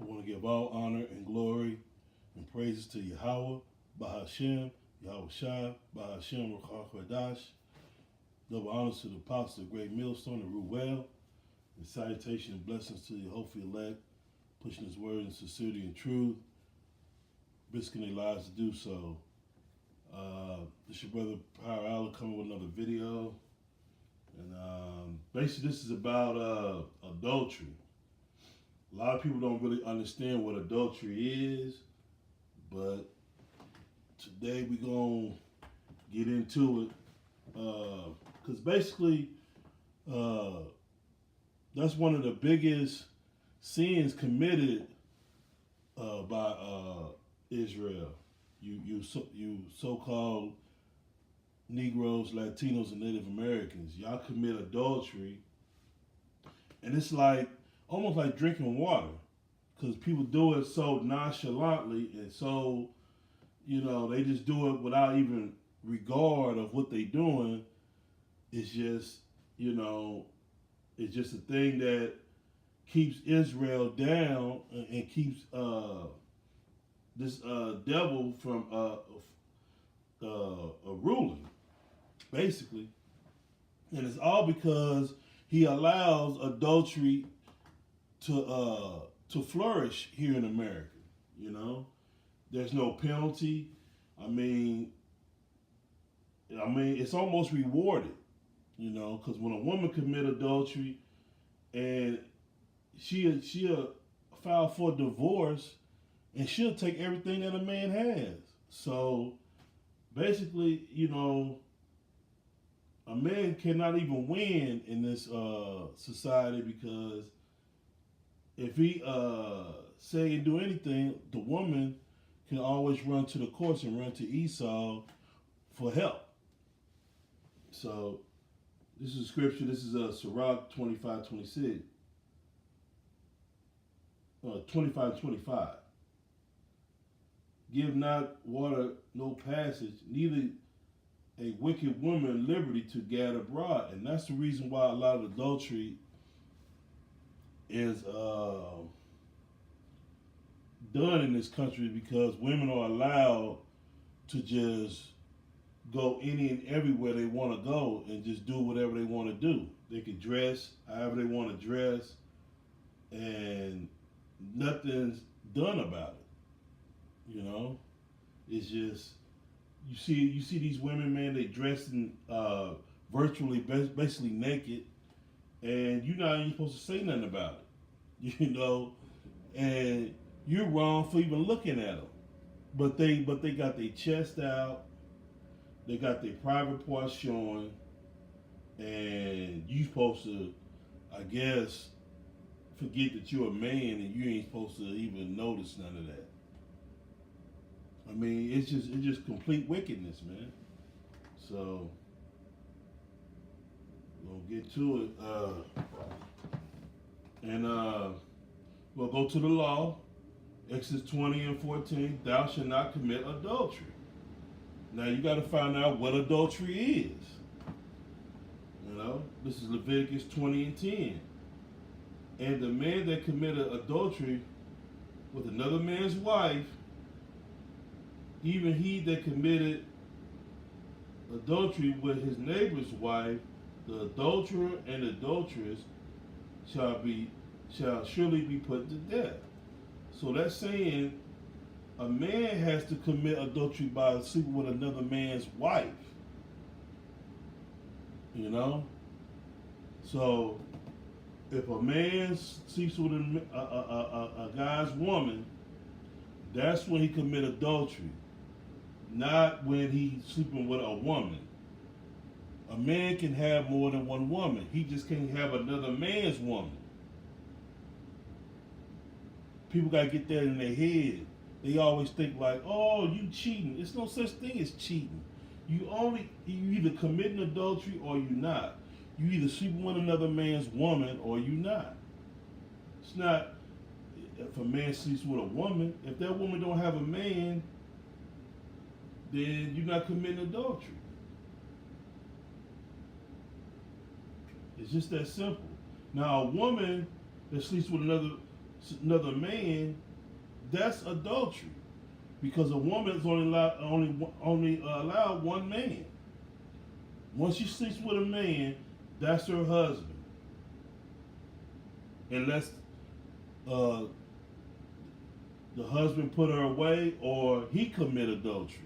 I want to give all honor and glory and praises to Yahweh, Bahashem, Yahweh Shai, Bahashem, Ruach HaKodesh. Double honors to the apostle, the great millstone, and Ruel. And salutation and blessings to the hopefully elect, pushing his word in sincerity and truth, risking their lives to do so. This your brother Power Allah coming with another video. And basically this is about adultery. A lot of people don't really understand what adultery is, but today we're going to get into it. Because basically, that's one of the biggest sins committed by Israel. You so-called Negroes, Latinos, and Native Americans. Y'all commit adultery, and it's like almost like drinking water, because people do it so nonchalantly and so, they just do it without even regard of what they doing. It's just, it's just a thing that keeps Israel down and keeps this devil from ruling, basically. And it's all because he allows adultery to flourish here in America. There's no penalty. I mean, it's almost rewarded, because when a woman commit adultery and she'll file for divorce, and she'll take everything that a man has. So basically, a man cannot even win in this society, because if he say and do anything, the woman can always run to the courts and run to Esau for help. So this is scripture. This is Sirach 25:26. 25:25. Give not water no passage, neither a wicked woman liberty to gad abroad. And that's the reason why a lot of adultery is done in this country, because women are allowed to just go any and everywhere they want to go and just do whatever they want to do. They can dress however they want to dress, and nothing's done about it. It's just you see these women, man. They dress in virtually basically naked, and you're not even supposed to say nothing about it. And you're wrong for even looking at them. But they got their chest out, they got their private parts showing, and you supposed to, I guess, forget that you're a man and you ain't supposed to even notice none of that. I mean, it's just complete wickedness, man. So we'll get to it. We'll go to the law. Exodus 20:14. Thou shalt not commit adultery. Now you got to find out what adultery is. This is Leviticus 20:10. And the man that committed adultery with another man's wife, even he that committed adultery with his neighbor's wife, the adulterer and adulteress shall surely be put to death. So that's saying a man has to commit adultery by sleeping with another man's wife. So if a man sleeps with a guy's woman, that's when he commit adultery, not when he's sleeping with a woman. A man can have more than one woman. He just can't have another man's woman. People got to get that in their head. They always think like, oh, you cheating. There's no such thing as cheating. You either committing adultery or you not. You either sleeping with another man's woman or you not. It's not if a man sleeps with a woman. If that woman don't have a man, then you're not committing adultery. It's just that simple. Now, a woman that sleeps with another another man, that's adultery. Because a woman is only allowed one man. Once she sleeps with a man, that's her husband. Unless uh, the husband put her away or he commit adultery.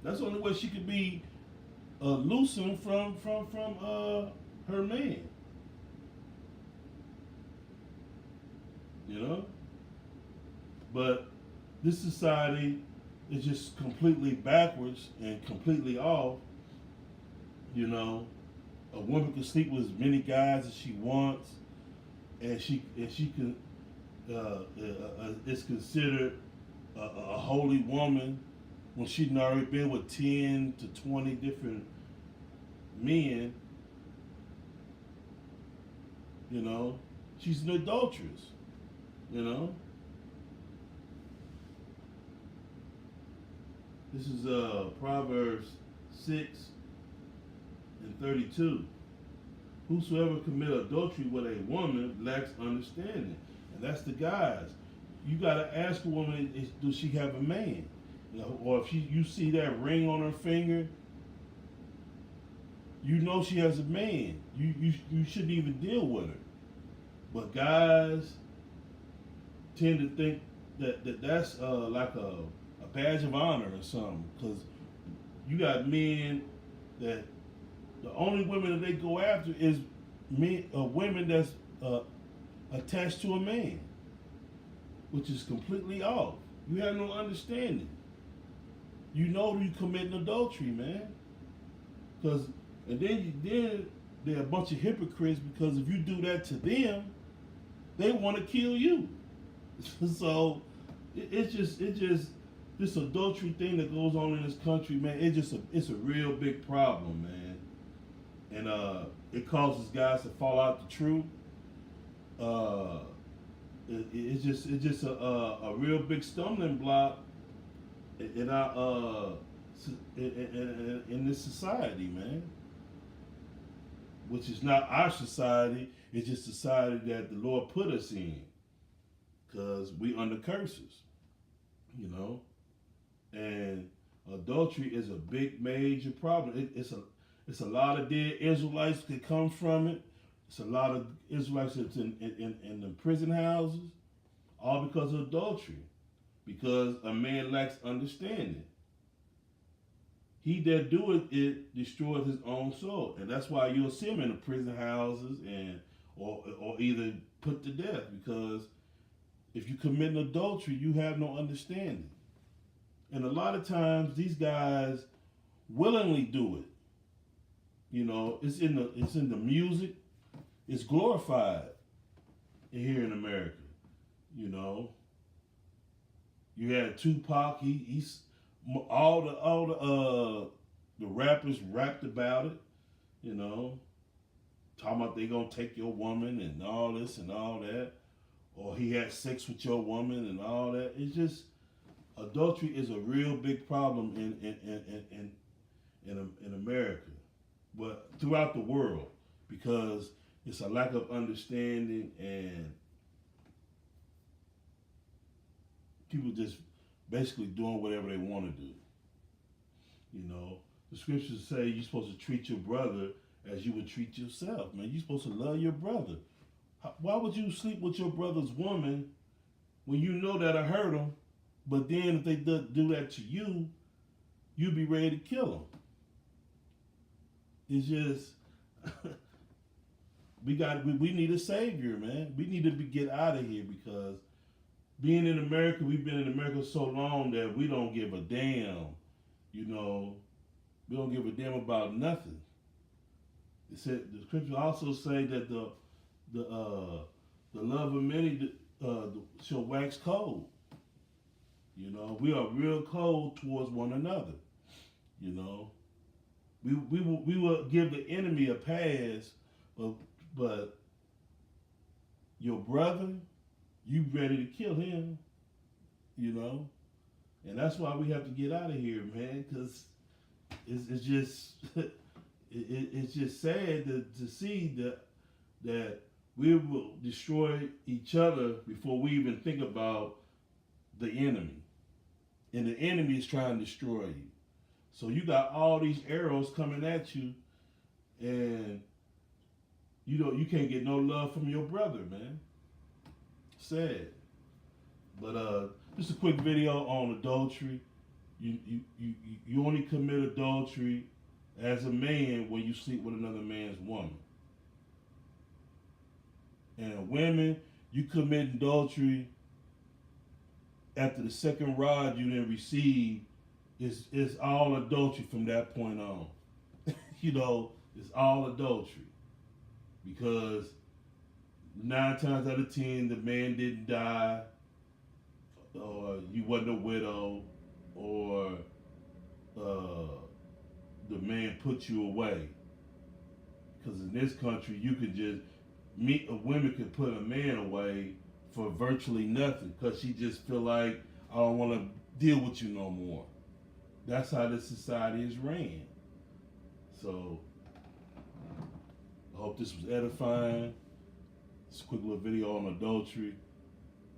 That's the only way she could be loosened from her man. You know, but this society is just completely backwards and completely off. You know, a woman can sleep with as many guys as she wants, and she can is considered a holy woman when she'd already been with 10 to 20 different men. You know, she's an adulteress. You know, this is Proverbs 6:32. Whosoever commit adultery with a woman lacks understanding, and that's the guys. You gotta ask a woman, does she have a man? You know, or if you see that ring on her finger, you know she has a man. You shouldn't even deal with her. But guys tend to think that's like a badge of honor or something, because you got men that the only women that they go after is men, women that's attached to a man, which is completely off. You have no understanding. You know you committing adultery, man. Because and then they're a bunch of hypocrites, because if you do that to them, they want to kill you. So it's just this adultery thing that goes on in this country, man. It's a real big problem, man, and it causes guys to fall out the truth. It's just a real big stumbling block in our in this society, man. Which is not our society. It's just society that the Lord put us in, because we under curses, you know. And adultery is a big, major problem. It's a lot of dead Israelites that come from it. It's a lot of Israelites that's in the prison houses, all because of adultery, because a man lacks understanding. He that doeth it destroys his own soul, and that's why you'll see him in the prison houses or either put to death, because if you commit an adultery, you have no understanding. And a lot of times these guys willingly do it. You know, it's in the music. It's glorified here in America. You know, you had Tupac. He's all the rappers rapped about it. You know, talking about they gonna take your woman and all this and all that, or he had sex with your woman and all that. It's just adultery is a real big problem in America, but throughout the world, because it's a lack of understanding and people just basically doing whatever they want to do. You know, the scriptures say you're supposed to treat your brother as you would treat yourself, man. You're supposed to love your brother. Why would you sleep with your brother's woman when you know that'll hurt him, but then if they do that to you, you'd be ready to kill them? It's just we need a savior, man. We need to get out of here, because being in America, we've been in America so long that we don't give a damn. You know, we don't give a damn about nothing. It said the scripture also say that the love of many shall wax cold. You know, we are real cold towards one another. You know, we will give the enemy a pass, but your brother, you ready to kill him. You know, and that's why we have to get out of here, man. Because it's just it's just sad to see that we will destroy each other before we even think about the enemy. And the enemy is trying to destroy you. So you got all these arrows coming at you, and you can't get no love from your brother, man. Sad. But just a quick video on adultery. You only commit adultery as a man when you sleep with another man's woman. And women, you commit adultery after the second rod you didn't receive. It's all adultery from that point on. It's all adultery. Because 9 times out of 10, the man didn't die, or you wasn't a widow, or the man put you away. Because in this country, you could just a woman could put a man away for virtually nothing, because she just feel like, I don't want to deal with you no more. That's how this society is ran. So I hope this was edifying. It's a quick little video on adultery.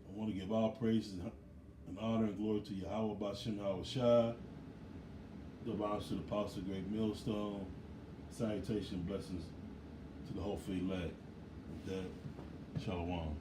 I want to give all praises and honor and glory to Yahweh Bashem Yahweh Shai. Double honors to the Apostle Great Millstone. Salutation and blessings to the whole elect. With that, Shalom.